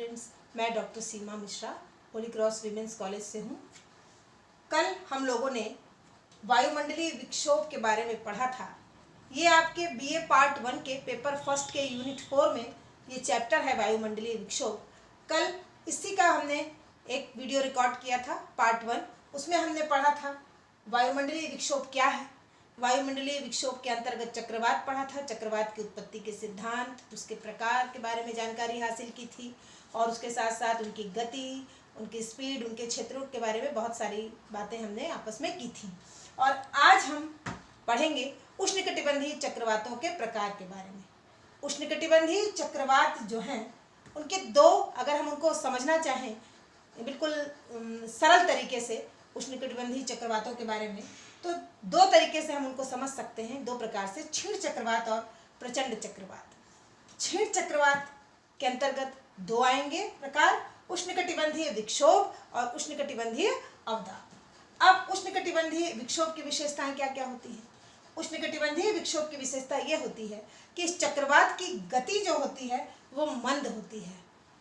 Students, मैं doctor Seema Mishra Holy Cross Women's College से हूँ। कल हम लोगों ने वायुमंडलीय विक्षोभ के बारे में पढ़ा था। ये आपके बीए पार्ट 1 के पेपर फर्स्ट के यूनिट 4 में ये चैप्टर है वायुमंडलीय विक्षोभ। कल इसी का हमने एक वीडियो रिकॉर्ड किया था पार्ट 1। उसमें हमने पढ़ा था वायुमंडलीय विक्षोभ क्या है। वायुमंडलीय विक्षोभ के अंतर्गत चक्रवात पढ़ा था, चक्रवात की उत्पत्ति के सिद्धांत, उसके प्रकार के बारे में जानकारी हासिल की थी और उसके साथ साथ उनकी गति, उनकी स्पीड, उनके क्षेत्रों के बारे में बहुत सारी बातें हमने आपस में की थी। और आज हम पढ़ेंगे उष्णकटिबंधीय चक्रवातों के प्रकार के बारे में। उष्णकटिबंधीय चक्रवात जो हैं उनके दो, अगर हम उनको समझना चाहें बिल्कुल सरल तरीके से उष्णकटिबंधीय चक्रवातों के बारे में, तो दो तरीके से हम उनको समझ सकते हैं, दो प्रकार से, क्षीण चक्रवात और प्रचंड चक्रवात। क्षीण चक्रवात के अंतर्गत दो आएंगे प्रकार, उष्णकटिबंधीय विक्षोभ और उष्णकटिबंधीय अवदाब। अब उष्णकटिबंधीय विक्षोभ की विशेषताएं क्या क्या होती हैं? उष्णकटिबंधीय विक्षोभ की विशेषता यह होती है कि इस चक्रवात की गति जो होती है वो मंद होती है,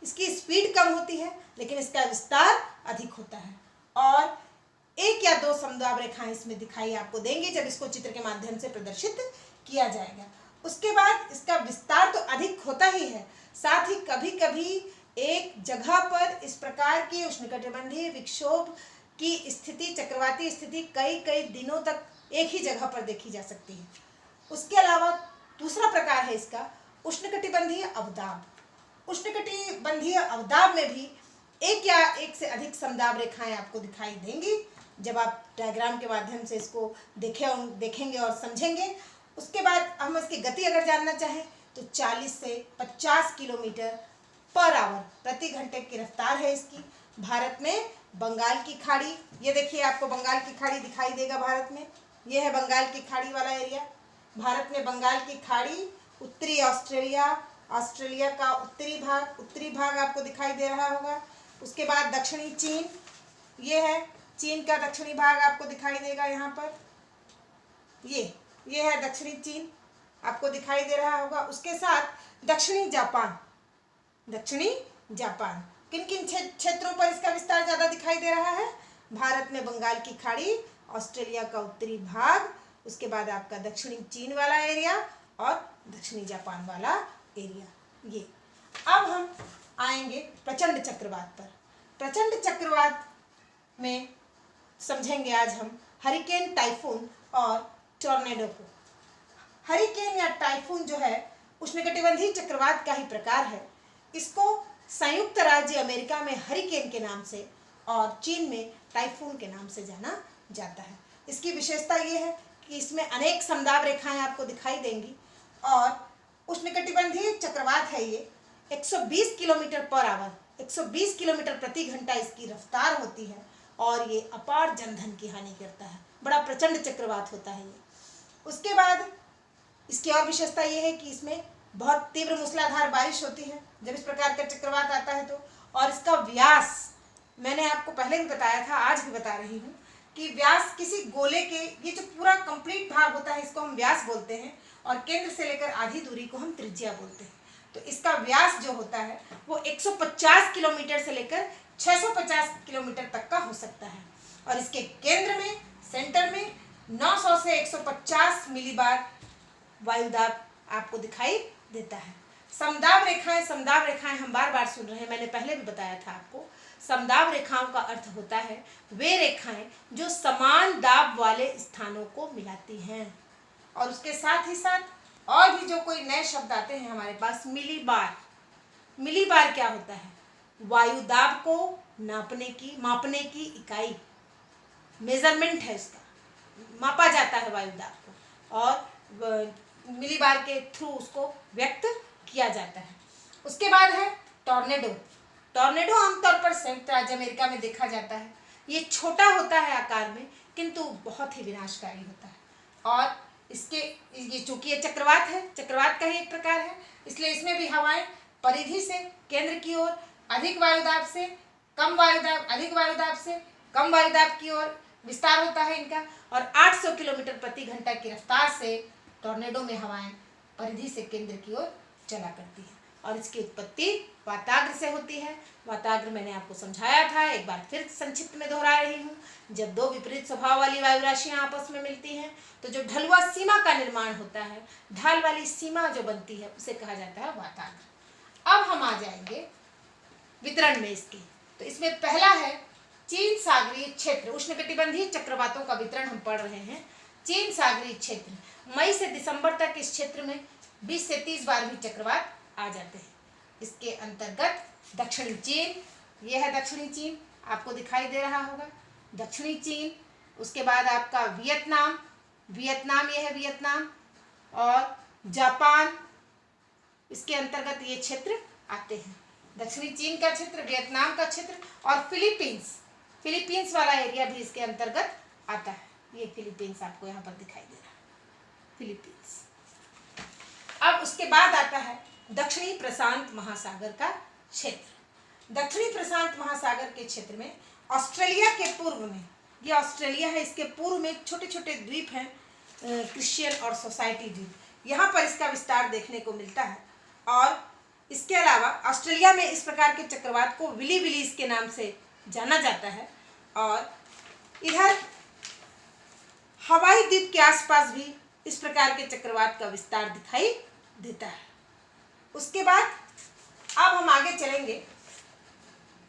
इसकी स्पीड कम होती है लेकिन इसका विस्तार अधिक होता है। और एक या दो समद्वाब रेखाएं इसमें दिखाई आपको देंगे जब इसको चित्र के माध्यम से प्रदर्शित किया जाएगा। उसके बाद इसका विस्तार तो अधिक होता ही है, साथ ही कभी कभी एक जगह पर इस प्रकार की उष्णकटिबंधीय विक्षोभ की स्थिति, चक्रवाती स्थिति कई दिनों तक एक ही जगह पर देखी जा सकती है। उसके अलावा दूसरा प्रकार है इसका उष्णकटिबंधीय अवदाब। उष्णकटिबंधीय अवदाब में भी एक या एक से अधिक समदाब रेखाएं आपको दिखाई देंगी जब आप डायग्राम के माध्यम से इसको देखेंगे और समझेंगे। उसके बाद हम इसकी गति अगर जानना चाहें तो 40 से 50 किलोमीटर पर आवर प्रति घंटे की रफ्तार है इसकी। भारत में बंगाल की खाड़ी, ये देखिए आपको बंगाल की खाड़ी दिखाई देगा भारत में, ये है बंगाल की खाड़ी वाला एरिया। भारत में बंगाल की खाड़ी, उत्तरी ऑस्ट्रेलिया का उत्तरी भाग आपको दिखाई दे रहा होगा। उसके बाद दक्षिणी चीन, ये है चीन का दक्षिणी भाग आपको दिखाई देगा यहाँ पर, ये है दक्षिणी चीन आपको दिखाई दे रहा होगा। उसके साथ दक्षिणी जापान किन किन क्षेत्रों पर इसका विस्तार ज़्यादा दिखाई दे रहा है? भारत में बंगाल की खाड़ी, ऑस्ट्रेलिया का उत्तरी भाग, उसके बाद आपका दक्षिणी चीन वाला एरिया और दक्षिणी जापान वाला एरिया। ये अब हम आएंगे प्रचंड चक्रवात पर। प्रचंड चक्रवात में समझेंगे आज हम हरिकेन, टाइफून और टॉर्नेडो को। हरिकेन या टाइफून जो है उष्णकटिबंधीय चक्रवात का ही प्रकार है। इसको संयुक्त राज्य अमेरिका में हरिकेन के नाम से और चीन में टाइफून के नाम से जाना जाता है। इसकी विशेषता ये है कि इसमें अनेक समदाब रेखाएं आपको दिखाई देंगी और उष्णकटिबंधीय चक्रवात है ये। 120 किलोमीटर पर आवर, 120 किलोमीटर प्रति घंटा इसकी रफ्तार होती है और ये अपार जनधन की हानि करता है। बड़ा प्रचंड चक्रवात होता है ये। उसके बाद इसकी और विशेषता ये है कि इसमें बहुत तीव्र मूसलाधार बारिश होती है जब इस प्रकार का चक्रवात आता है तो। और इसका व्यास मैंने आपको पहले भी बताया था, आज भी बता रही हूँ कि व्यास किसी गोले के, ये जो पूरा कंप्लीट भाग होता है इसको हम व्यास बोलते हैं और केंद्र से लेकर आधी दूरी को हम त्रिज्या बोलते हैं। तो इसका व्यास जो होता है वो 150 किलोमीटर से लेकर 650 किलोमीटर तक का हो सकता है और इसके केंद्र में, सेंटर में 900 से 150 मिलीबार वायुदाब आपको दिखाई देता है। समदाब रेखाएं हम बार बार सुन रहे हैं, मैंने पहले भी बताया था आपको। समदाब रेखाओं का अर्थ होता है वे रेखाएं जो समान दाब वाले स्थानों को मिलाती हैं। और उसके साथ ही साथ और भी जो कोई नए शब्द आते हैं हमारे पास, मिलीबार क्या होता है? वायुदाब को मापने की इकाई, मेजरमेंट है इसका, मापा जाता है वायुदाब को और मिलीबार के थ्रू उसको व्यक्त किया जाता है। उसके बाद है टॉर्नेडो आमतौर पर संयुक्त राज्य अमेरिका में देखा जाता है। ये छोटा होता है आकार में किंतु बहुत ही विनाशकारी होता है और ये चूंकि ये चक्रवात है, चक्रवात का ही एक प्रकार है, इसलिए इसमें भी हवाएं परिधि से केंद्र की ओर अधिक वायुदाब से कम वायुदाब, अधिक वायुदाब से कम वायुदाब की ओर विस्तार होता है इनका। और 800 किलोमीटर प्रति घंटा की रफ्तार से टॉर्नेडो में हवाएं परिधि से केंद्र की ओर चला करती है। और इसकी उत्पत्ति वाताग्र से होती है। वाताग्र मैंने आपको समझाया था, एक बार फिर संक्षिप्त में दोहरा रही हूँ। जब दो विपरीत स्वभाव वाली वायु राशियाँ आपस में मिलती हैं तो जो ढलुआ सीमा का निर्माण होता है, ढाल वाली सीमा जो बनती है, उसे कहा जाता है वाताग्र। अब हम आ जाएंगे वितरण में इसके। तो इसमें पहला है चीन सागरीय क्षेत्र, उष्णकटिबंधीय चक्रवातों का वितरण हम पढ़ रहे हैं। चीन सागरीय क्षेत्र, मई से दिसंबर तक इस क्षेत्र में 20 से 30 बार भी चक्रवात आ जाते हैं। इसके अंतर्गत दक्षिणी चीन, यह है दक्षिणी चीन, आपको दिखाई दे रहा होगा दक्षिणी चीन। उसके बाद आपका वियतनाम, यह है वियतनाम, और जापान, इसके अंतर्गत ये क्षेत्र आते हैं। दक्षिणी चीन का क्षेत्र, वियतनाम का क्षेत्र और फिलीपींस वाला एरिया भी इसके अंतर्गत आता है। ये फिलीपींस आपको यहाँ पर दिखाई दे रहा है, फिलीपींस। अब उसके बाद आता है दक्षिणी प्रशांत महासागर का क्षेत्र। दक्षिणी प्रशांत महासागर के क्षेत्र में ऑस्ट्रेलिया के पूर्व में, ये ऑस्ट्रेलिया है, इसके पूर्व में छोटे छोटे द्वीप हैं, क्रिश्चियन और सोसाइटी द्वीप, यहाँ पर इसका विस्तार देखने को मिलता है। और इसके अलावा ऑस्ट्रेलिया में इस प्रकार के चक्रवात को विली विलीज के नाम से जाना जाता है। और इधर हवाई द्वीप के आसपास भी इस प्रकार के चक्रवात का विस्तार दिखाई देता है। उसके बाद अब हम आगे चलेंगे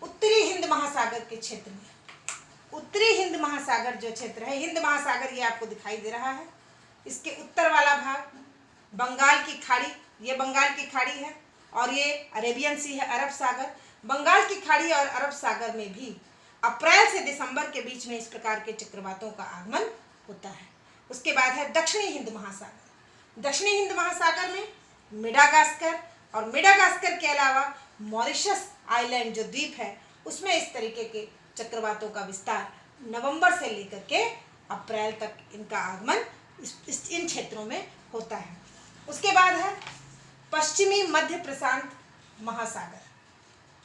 उत्तरी हिंद महासागर के क्षेत्र में। उत्तरी हिंद महासागर जो क्षेत्र है, हिंद महासागर ये आपको दिखाई दे रहा है। इसके उत्तर वाला भाग बंगाल की खाड़ी, ये बंगाल की खाड़ी है, और ये अरेबियन सी है, अरब सागर। बंगाल की खाड़ी और अरब सागर में भी अप्रैल से दिसंबर के बीच में इस प्रकार के चक्रवातों का आगमन होता है। उसके बाद है दक्षिणी हिंद महासागर। दक्षिणी हिंद महासागर में मेडागास्कर, और मेडागास्कर के अलावा मॉरिशस आइलैंड जो द्वीप है, उसमें इस तरीके के चक्रवातों का विस्तार नवंबर से लेकर के अप्रैल तक इनका आगमन इन क्षेत्रों में होता है। उसके बाद है पश्चिमी मध्य प्रशांत महासागर।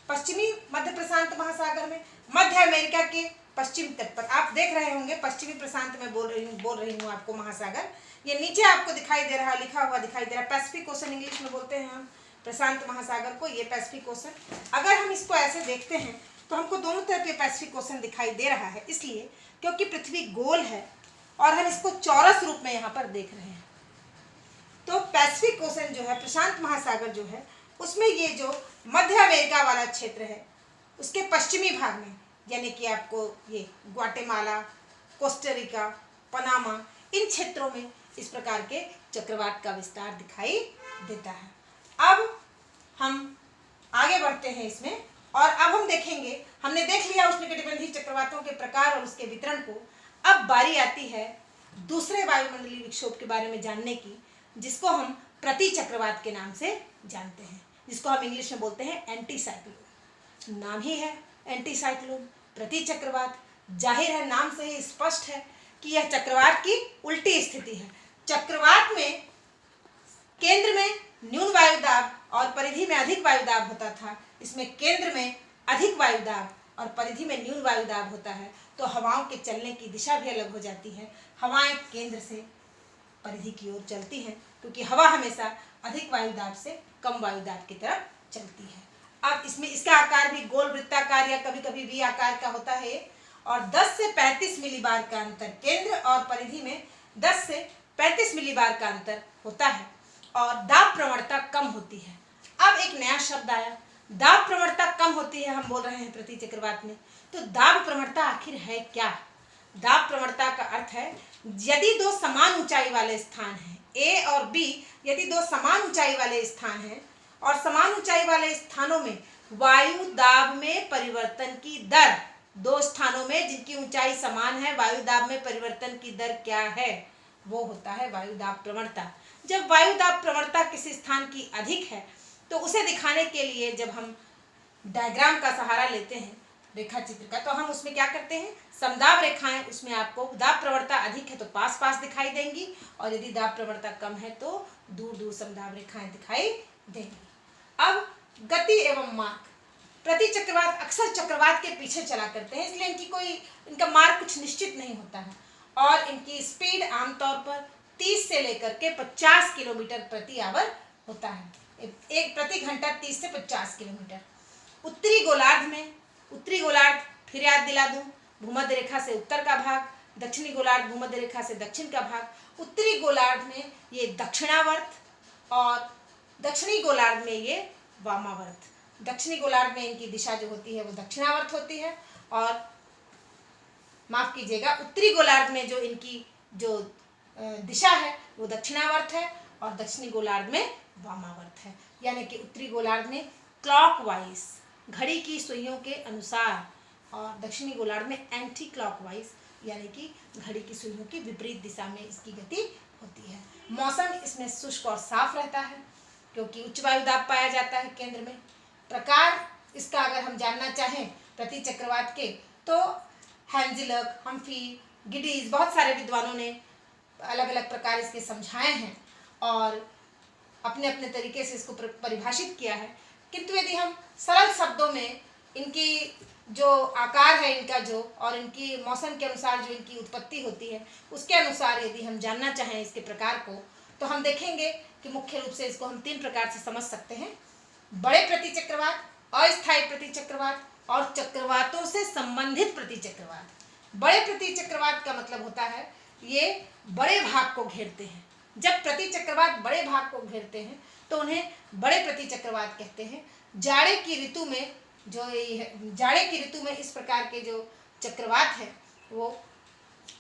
पश्चिमी मध्य प्रशांत महासागर में मध्य अमेरिका के पश्चिम तट पर, आप देख रहे होंगे पश्चिमी प्रशांत में बोल रही हूँ आपको महासागर। ये नीचे आपको दिखाई दे रहा है, लिखा हुआ दिखाई दे रहा है, पैसिफिक ओशन इंग्लिश में बोलते हैं हम प्रशांत महासागर को, ये पैसिफिक ओशन। अगर हम इसको ऐसे देखते हैं तो हमको दोनों तरफ के पैसिफिक ओशन दिखाई दे रहा है, इसलिए क्योंकि पृथ्वी गोल है और हम इसको चौरस रूप में यहाँ पर देख रहे हैं। तो पैसिफिक ओशन जो है, प्रशांत महासागर जो है, उसमें ये जो मध्य अमेरिका वाला क्षेत्र है, उसके पश्चिमी भाग में, यानी कि आपको ये ग्वाटेमाला, कोस्टारिका, पनामा, इन क्षेत्रों में इस प्रकार के चक्रवात का विस्तार दिखाई देता है। अब हम आगे बढ़ते हैं इसमें, और अब हम देखेंगे, हमने देख लिया उष्णकटिबंधीय चक्रवातों के प्रकार और उसके वितरण को। अब बारी आती है दूसरे वायुमंडलीय विक्षोभ के बारे में जानने की, जिसको हम प्रति चक्रवात के नाम से जानते हैं, जिसको हम इंग्लिश में बोलते हैं एंटी साइक्लोन। नाम ही है एंटी साइक्लोन, प्रति चक्रवात। जाहिर है, नाम से ही स्पष्ट है कि यह चक्रवात की उल्टी स्थिति है। चक्रवात में केंद्र में न्यून वायुदाब और परिधि में अधिक वायुदाब होता था, इसमें केंद्र में अधिक वायुदाब और परिधि में न्यून वायुदाब होता है, तो हवाओं के चलने की दिशा भी अलग हो जाती है। हवाएं केंद्र से परिधि की ओर चलती हैं, क्योंकि हवा हमेशा अधिक वायुदाब से कम वायुदाब की तरफ चलती है। अब इसमें इसका आकार भी गोल वृत्ताकार या कभी कभी वी आकार का होता है, और 10 से 35 मिलीबार का अंतर केंद्र और परिधि में 10 से 35 मिलीबार का अंतर होता है, और दाब प्रवणता कम होती है। अब एक नया शब्द आया, दाब प्रवणता कम होती है, हम बोल रहे हैं प्रति चक्रवात में। तो दाब प्रवणता आखिर है क्या? दाब प्रवणता का अर्थ है, यदि दो समान ऊंचाई वाले स्थान हैं, ए और बी, यदि दो समान ऊंचाई वाले स्थान हैं और समान ऊंचाई वाले स्थानों में वायु दाब में परिवर्तन की दर, दो स्थानों में जिनकी ऊंचाई समान है, वायु दाब में परिवर्तन की दर क्या है? वो होता है वायु दाब प्रवणता। जब वायु दाब प्रवणता किसी स्थान की अधिक है, तो उसे दिखाने के लिए जब हम डायग्राम का सहारा लेते हैं, रेखा चित्र का, तो हम उसमें क्या करते हैं, समदाब रेखाएं, उसमें आपको दाब प्रवणता अधिक है तो पास पास दिखाई देंगी, और यदि दाब प्रवणता कम है तो दूर दूर समदाब रेखाएं दिखाई देंगी। अब गति एवं मार्ग, प्रति चक्रवात अक्सर चक्रवात के पीछे चला करते हैं, इसलिए इनका मार्ग कुछ निश्चित नहीं होता है, और इनकी स्पीड आमतौर पर 30 से लेकर के 50 किलोमीटर प्रति आवर होता है। एक प्रति घंटा 30 से 50 किलोमीटर। उत्तरी गोलार्ध फिर याद दिला दूं, भूमध्य रेखा से उत्तर का भाग, दक्षिणी गोलार्ध भूमध्य रेखा से दक्षिण का भाग। उत्तरी गोलार्ध में ये दक्षिणावर्त और दक्षिणी गोलार्ध में ये वामावर्त। दक्षिणी गोलार्ध में इनकी दिशा जो होती है वो दक्षिणावर्त होती है, और माफ कीजिएगा, उत्तरी गोलार्ध में जो इनकी जो दिशा है वो दक्षिणावर्त है और दक्षिणी गोलार्ध में वामावर्त है। यानी कि उत्तरी गोलार्ध में क्लॉकवाइज, घड़ी की सुइयों के अनुसार, और दक्षिणी गोलार्ध में एंटी क्लॉकवाइज, यानी कि घड़ी की सुइयों की विपरीत दिशा में इसकी गति होती है। मौसम इसमें शुष्क और साफ रहता है क्योंकि उच्च वायु दाब पाया जाता है केंद्र में। प्रकार इसका अगर हम जानना चाहें प्रति चक्रवात के, तो हैंजिलक, हम्फी, गिडीज, बहुत सारे विद्वानों ने अलग अलग प्रकार इसके समझाए हैं और अपने अपने तरीके से इसको परिभाषित किया है। किंतु यदि हम सरल शब्दों में इनकी जो आकार है इनका जो, और इनकी मौसम के अनुसार जो इनकी उत्पत्ति होती है उसके अनुसार यदि हम जानना चाहें इसके प्रकार को, तो हम देखेंगे कि मुख्य रूप से इसको हम 3 प्रकार से समझ सकते हैं: बड़े प्रतिचक्रवात, अस्थायी प्रतिचक्रवात और चक्रवातों से संबंधित प्रतिचक्रवात। बड़े प्रतिचक्रवात का मतलब होता है ये बड़े भाग को घेरते हैं। जब प्रतिचक्रवात बड़े भाग को घेरते हैं तो उन्हें बड़े प्रतिचक्रवात कहते हैं। जाड़े की ऋतु में इस प्रकार के जो चक्रवात है वो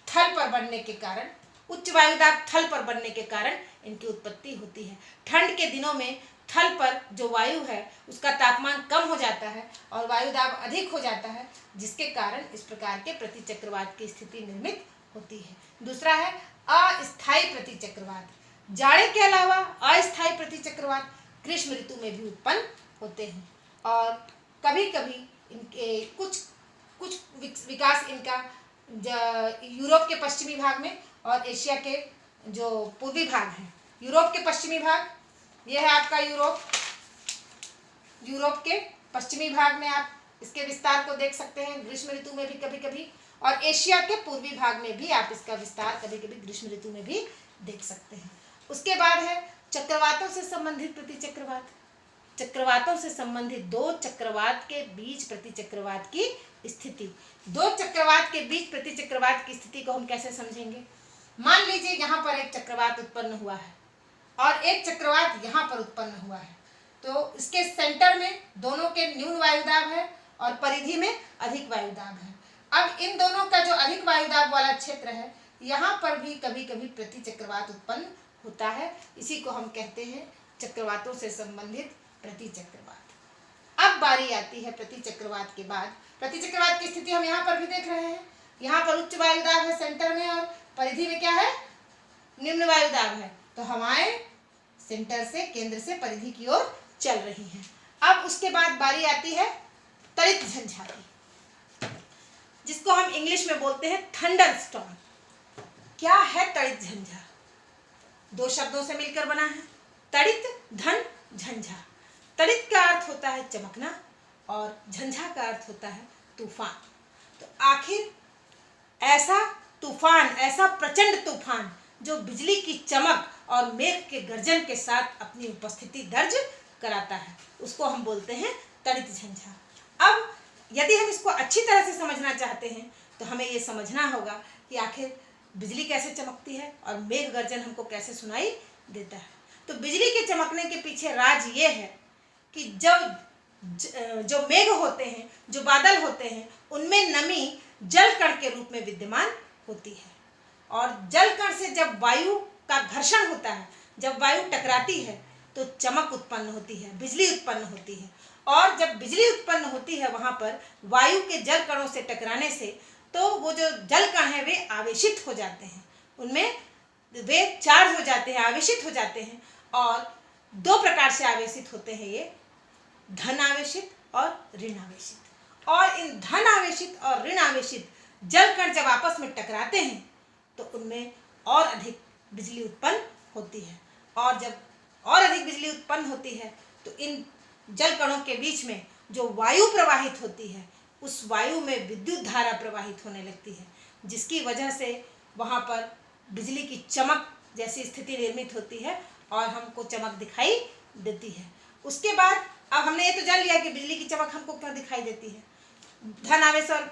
थल पर बनने के कारण, उच्च वायुदाब थल पर बनने के कारण इनकी उत्पत्ति होती है। ठंड के दिनों में थल पर जो वायु है उसका तापमान कम हो जाता है और वायुदाब अधिक हो जाता है, जिसके कारण इस प्रकार के प्रतिचक्रवात की स्थिति निर्मित होती है। दूसरा है अस्थायी प्रतिचक्रवात। जाड़े के अलावा अस्थायी प्रतिचक्रवात ग्रीष्म ऋतु में भी उत्पन्न होते हैं और कभी कभी इनके कुछ विकास इनका यूरोप के पश्चिमी भाग में और एशिया के जो पूर्वी भाग है। यूरोप के पश्चिमी भाग, यह है आपका यूरोप के पश्चिमी भाग में आप इसके विस्तार को देख सकते हैं ग्रीष्म ऋतु में भी कभी कभी, और एशिया के पूर्वी भाग में भी आप इसका विस्तार कभी कभी ग्रीष्म ऋतु में भी देख सकते हैं। उसके बाद है चक्रवातों से संबंधित प्रतिचक्रवात। चक्रवातों से संबंधित 2 चक्रवात के बीच प्रतिचक्रवात की स्थिति। 2 चक्रवात के बीच प्रतिचक्रवात की स्थिति को हम कैसे समझेंगे? मान लीजिए यहाँ पर एक चक्रवात उत्पन्न हुआ है और एक चक्रवात यहाँ पर उत्पन्न हुआ है, तो इसके सेंटर में दोनों के न्यून वायुदाब है और परिधि में अधिक वायुदाब है। अब इन दोनों का जो अधिक वायुदाब वाला क्षेत्र है, यहाँ पर भी कभी कभी प्रतिचक्रवात उत्पन्न होता है। इसी को हम कहते हैं चक्रवातों से संबंधित प्रतिचक्रवात। अब बारी आती है प्रतिचक्रवात के बाद। प्रतिचक्रवात की स्थिति हम यहाँ पर भी देख रहे हैं। यहाँ पर उच्च वायुदाब है सेंटर में और परिधि में क्या है? निम्न वायुदाब है। तो हवाएं सेंटर से, केंद्र से परिधि की ओर चल रही हैं। अब उसके बाद बारी आती है तड़ित झंझा की, जिसको हम इंग्लिश में बोलते हैं थंडर स्टॉर्म। क्या है तड़ित झंझा? 2 शब्दों से मिलकर बना है, तड़ित धन झंझा। तड़ित का अर्थ होता है चमकना और झंझा का अर्थ होता है तूफान। तो आखिर ऐसा तूफान, ऐसा प्रचंड तूफान जो बिजली की चमक और मेघ के गर्जन के साथ अपनी उपस्थिति दर्ज कराता है, उसको हम बोलते हैं तड़ित झंझा। अब यदि हम इसको अच्छी तरह से समझना चाहते हैं तो हमें ये समझना होगा कि आखिर बिजली कैसे चमकती है और मेघ गर्जन हमको कैसे सुनाई देता है। तो बिजली के चमकने के पीछे राज ये है कि जो मेघ होते हैं, जो बादल होते हैं, उनमें नमी जल कण के रूप में विद्यमान होती है और जल कण से जब वायु का घर्षण होता है, जब वायु टकराती है तो चमक उत्पन्न होती है, बिजली उत्पन्न होती है। और जब बिजली उत्पन्न होती है वहाँ पर वायु के जल कणों से टकराने से, तो वो जो जल कण हैं वे आवेशित हो जाते हैं, उनमें वे चार्ज हो जाते हैं, आवेशित हो जाते हैं। और 2 प्रकार से आवेशित होते हैं ये, धन आवेशित और ऋण आवेशित। और इन धन आवेशित और ऋण आवेशित जल कण जब आपस में टकराते हैं तो उनमें और अधिक बिजली उत्पन्न होती है, और जब और अधिक बिजली उत्पन्न होती है तो इन जल कणों के बीच में जो वायु प्रवाहित होती है, उस वायु में विद्युत धारा प्रवाहित होने लगती है, जिसकी वजह से वहाँ पर बिजली की चमक जैसी स्थिति निर्मित होती है और हमको चमक दिखाई देती है। उसके बाद अब हमने ये तो जान लिया कि बिजली की चमक हमको क्यों दिखाई देती है। धन आवेश और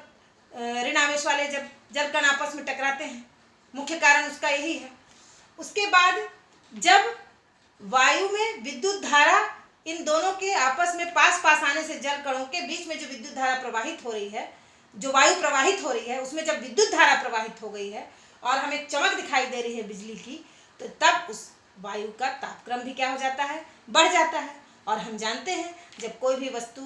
ऋण आवेश वाले जब जल कण आपस में टकराते हैं, मुख्य कारण उसका यही है। उसके बाद जब वायु में विद्युत धारा इन दोनों के आपस में पास पास आने से जल कणों के बीच में जो विद्युत धारा प्रवाहित हो रही है, जो वायु प्रवाहित हो रही है, उसमें जब विद्युत धारा प्रवाहित हो गई है और हमें चमक दिखाई दे रही है बिजली की, तो तब उस वायु का तापक्रम भी क्या हो जाता है, बढ़ जाता है। और हम जानते हैं जब कोई भी वस्तु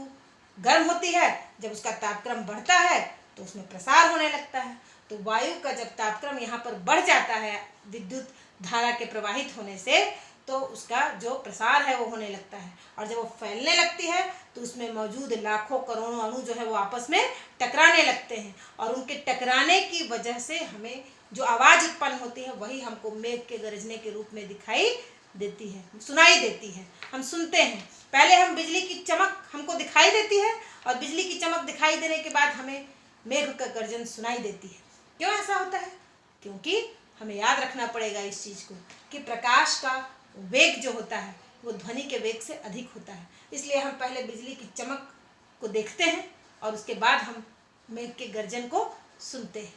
गर्म होती है, जब उसका तापक्रम बढ़ता है तो उसमें प्रसार होने लगता है। तो वायु का जब तापक्रम यहाँ पर बढ़ जाता है विद्युत धारा के प्रवाहित होने से, तो उसका जो प्रसार है वो होने लगता है। और जब वो फैलने लगती है तो उसमें मौजूद लाखों करोड़ों अणु जो है वो आपस में टकराने लगते हैं, और उनके टकराने की वजह से हमें जो आवाज़ उत्पन्न होती है वही हमको मेघ के गरजने के रूप में दिखाई देती है, सुनाई देती है, हम सुनते हैं। पहले हम बिजली की चमक हमको दिखाई देती है और बिजली की चमक दिखाई देने के बाद हमें मेघ का गर्जन सुनाई देती है। क्यों ऐसा होता है? क्योंकि हमें याद रखना पड़ेगा इस चीज़ को कि प्रकाश का वेग जो होता है वो ध्वनि के वेग से अधिक होता है। इसलिए हम पहले बिजली की चमक को देखते हैं और उसके बाद हम मेघ के गर्जन को सुनते हैं।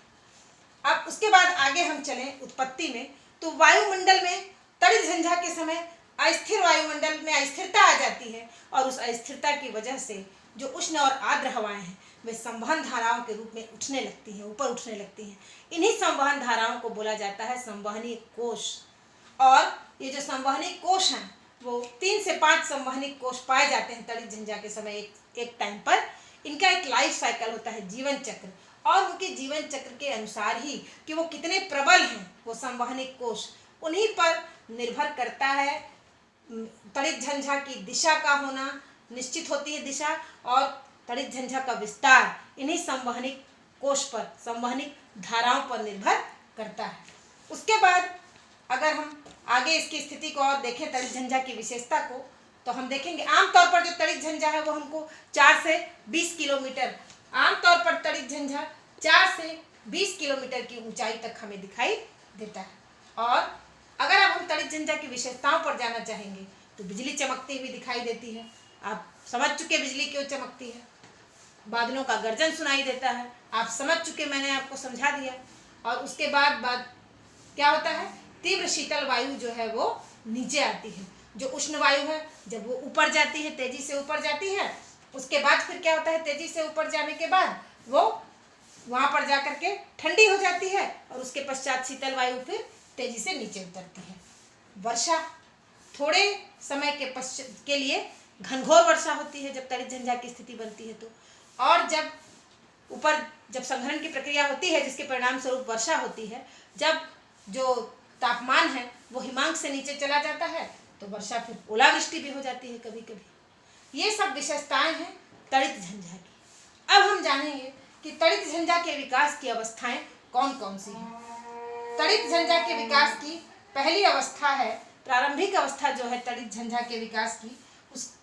अब उसके बाद आगे हम चलें उत्पत्ति में, तो वायुमंडल में तड़ित झंझा के समय अस्थिर वायुमंडल में अस्थिरता आ जाती है, और उस अस्थिरता की वजह से जो उष्ण और आर्द्र हवाएं हैं वे संवहन धाराओं के रूप में उठने लगती हैं, ऊपर उठने लगती हैं। इन्हीं संवहन धाराओं को बोला जाता है संवहनी कोश। और ये जो संवहनी कोश हैं वो 3 से 5 संवहनी कोश पाए जाते हैं तड़ित झंझा के समय एक टाइम पर। इनका एक लाइफ साइकिल होता है, जीवन चक्र, और उनके जीवन चक्र के अनुसार ही कि वो कितने प्रबल हैं वो संवहनी कोश, उन्हीं पर निर्भर करता है तड़ित झंझा की दिशा का होना निश्चित होती है दिशा, और तड़ित झंझा का विस्तार इन्हीं संवहनिक कोश पर, संवहनिक धाराओं पर निर्भर करता है। उसके बाद अगर हम आगे इसकी स्थिति को और देखें तड़ित झंझा की विशेषता को, तो हम देखेंगे आमतौर पर जो तड़ित झंझा है वो हमको 4 से 20 किलोमीटर, आमतौर पर तड़ित झंझा 4 से 20 किलोमीटर की ऊंचाई तक हमें दिखाई देता है। और अगर अब हम तड़ित झंझा की विशेषताओं पर जाना चाहेंगे तो बिजली चमकती हुई दिखाई देती है। आप समझ चुके बिजली क्यों चमकती है। बादलों का गर्जन सुनाई देता है, आप समझ चुके, मैंने आपको समझा दिया। और उसके बाद क्या होता है, तीव्र शीतल वायु जो है वो नीचे आती है। जो उष्ण वायु है जब वो ऊपर जाती है, तेजी से ऊपर जाती है, उसके बाद फिर क्या होता है, तेजी से ऊपर जाने के बाद वो वहाँ पर जा कर के ठंडी हो जाती है, और उसके पश्चात शीतल वायु फिर तेजी से नीचे उतरती है। वर्षा थोड़े समय के लिए घनघोर वर्षा होती है जब तड़ित झंझा की स्थिति बनती है तो, और जब ऊपर जब संघनन की प्रक्रिया होती है जिसके परिणाम स्वरूप वर्षा होती है, जब जो तापमान है वो हिमांक से नीचे चला जाता है तो वर्षा फिर ओलावृष्टि भी हो जाती है कभी कभी। ये सब विशेषताएं हैं तड़ित झंझा की। अब हम जानेंगे कि तड़ित झंझा के विकास की अवस्थाएं कौन कौन सी हैं। तड़ित झंझा के विकास की पहली अवस्था है, प्रारंभिक अवस्था जो है तड़ित झंझा के विकास की,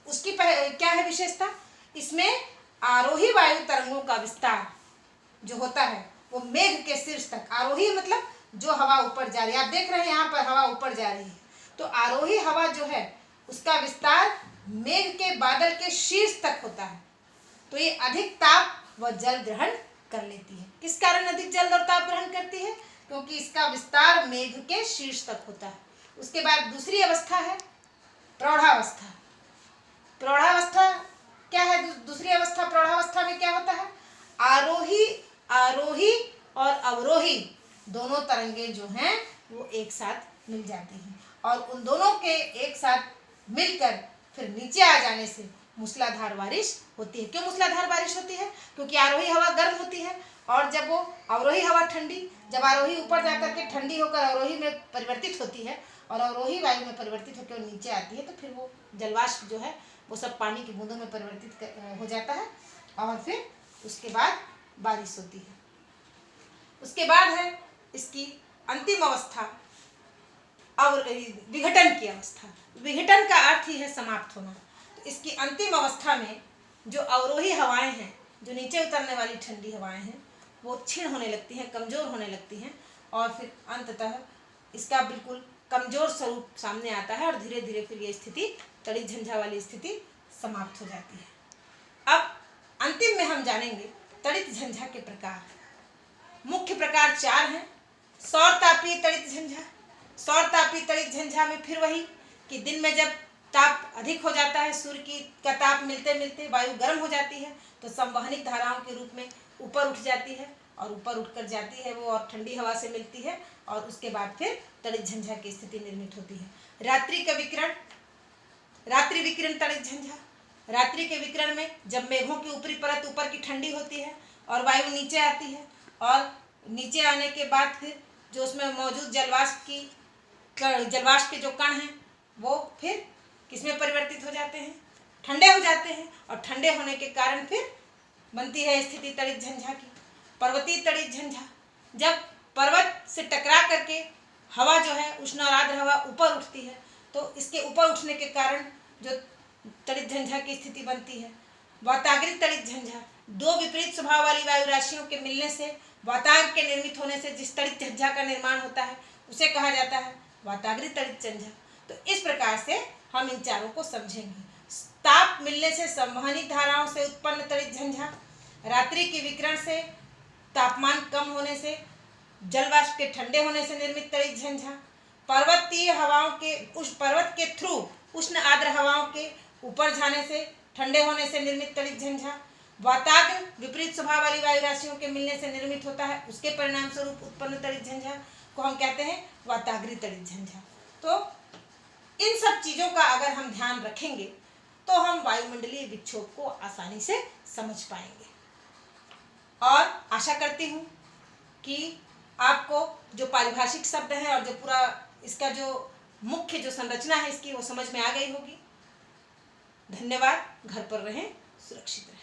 उसकी क्या है विशेषता, इसमें आरोही वायु तरंगों का विस्तार जो होता है वो मेघ के शीर्ष तक, आरोही मतलब जो हवा ऊपर जा रही है, आप देख रहे हैं यहाँ पर हवा ऊपर जा रही है, तो आरोही हवा जो है उसका विस्तार मेघ के बादल के शीर्ष तक होता है। तो ये अधिक ताप व जल ग्रहण कर लेती है। किस कारण अधिक जल और ताप ग्रहण करती है? क्योंकि इसका विस्तार मेघ के शीर्ष तक होता है। उसके बाद दूसरी अवस्था है प्रौढ़ावस्था। प्रौढ़ावस्था क्या है? दूसरी अवस्था प्रौढ़ावस्था में क्या होता है, आरोही और अवरोही दोनों तरंगे जो हैं वो एक साथ मिल जाती हैं, और उन दोनों के एक साथ मिलकर फिर नीचे आ जाने से मूसलाधार बारिश होती है। क्यों मूसलाधार बारिश होती है? क्योंकि आरोही हवा गर्म होती है, और जब वो अवरोही हवा ठंडी, जब आरोही ऊपर जाकर के ठंडी होकर अवरोही में परिवर्तित होती है और अवरोही वायु में परिवर्तित होकर नीचे आती है, तो फिर वो जलवाष्प जो है वो सब पानी की बूंदों में परिवर्तित हो जाता है, और फिर उसके बाद बारिश होती है। उसके बाद है इसकी अंतिम अवस्था विघटन की अवस्था। विघटन का अर्थ ही है समाप्त होना। तो इसकी अंतिम अवस्था में जो अवरोही हवाएं हैं, जो नीचे उतरने वाली ठंडी हवाएं हैं, वो क्षीण होने लगती हैं, कमज़ोर होने लगती हैं, और फिर अंततः इसका बिल्कुल कमजोर स्वरूप सामने आता है और धीरे धीरे फिर ये स्थिति तड़ित झंझा वाली स्थिति समाप्त हो जाती है। अब अंतिम में हम जानेंगे तड़ित झंझा के प्रकार। मुख्य प्रकार 4 हैं। सौर तापीय तड़ित झंझा। सौर तापीय तड़ित झंझा में फिर वही कि दिन में जब ताप अधिक हो जाता है, सूर्य का ताप मिलते मिलते वायु गर्म हो जाती है तो संवहनिक धाराओं के रूप में ऊपर उठ जाती है और ऊपर उठकर जाती है वो और ठंडी हवा से मिलती है और उसके बाद फिर तड़ित झंझा की स्थिति निर्मित होती है। रात्रि का विकिरण, रात्रि विकिरण तड़ित झंझा। रात्रि के विकिरण में जब मेघों की ऊपरी परत ऊपर की ठंडी होती है और वायु नीचे आती है और नीचे आने के बाद फिर जो उसमें मौजूद जलवाष्प के जो कण हैं वो फिर किसमें परिवर्तित हो जाते हैं, ठंडे हो जाते हैं और ठंडे होने के कारण फिर बनती है स्थिति तड़ित झंझा की। पर्वतीय तड़ित झंझा, जब पर्वत से टकरा करके हवा जो है उष्ण और आर्द्र हवा ऊपर उठती है तो इसके ऊपर उठने के कारण जो तड़ित झंझा की स्थिति बनती है। वाताग्रि तड़ित झंझा, 2 विपरीत स्वभाव वाली वायु राशियों के मिलने से वाताग्र के निर्मित होने से जिस तड़ित झंझा का निर्माण होता है उसे कहा जाता है वाताग्रि तड़ित झंझा। तो इस प्रकार से हम इन चारों को समझेंगे। ताप मिलने से संवहनित धाराओं से उत्पन्न तड़ित झंझा, रात्रि के विकिरण से तापमान कम होने से जलवाष्प के ठंडे होने से निर्मित तड़ित झंझा, पर्वतीय हवाओं के पर्वत के थ्रू उष्ण आर्द्र हवाओं के ऊपर जाने से ठंडे होने से निर्मित तड़ित झंझा, वाताग्र विपरीत स्वभाव वाली वायु राशियों के मिलने से निर्मित होता है उसके परिणाम स्वरूप उत्पन्न तड़ित झंझा को हम कहते हैं वाताग्रि तड़ित झंझा। तो इन सब चीज़ों का अगर हम ध्यान रखेंगे तो हम वायुमंडलीय विक्षोभ को आसानी से समझ पाएंगे। और आशा करती हूँ कि आपको जो पारिभाषिक शब्द हैं और जो पूरा इसका जो मुख्य जो संरचना है इसकी वो समझ में आ गई होगी। धन्यवाद। घर पर रहें, सुरक्षित रहें।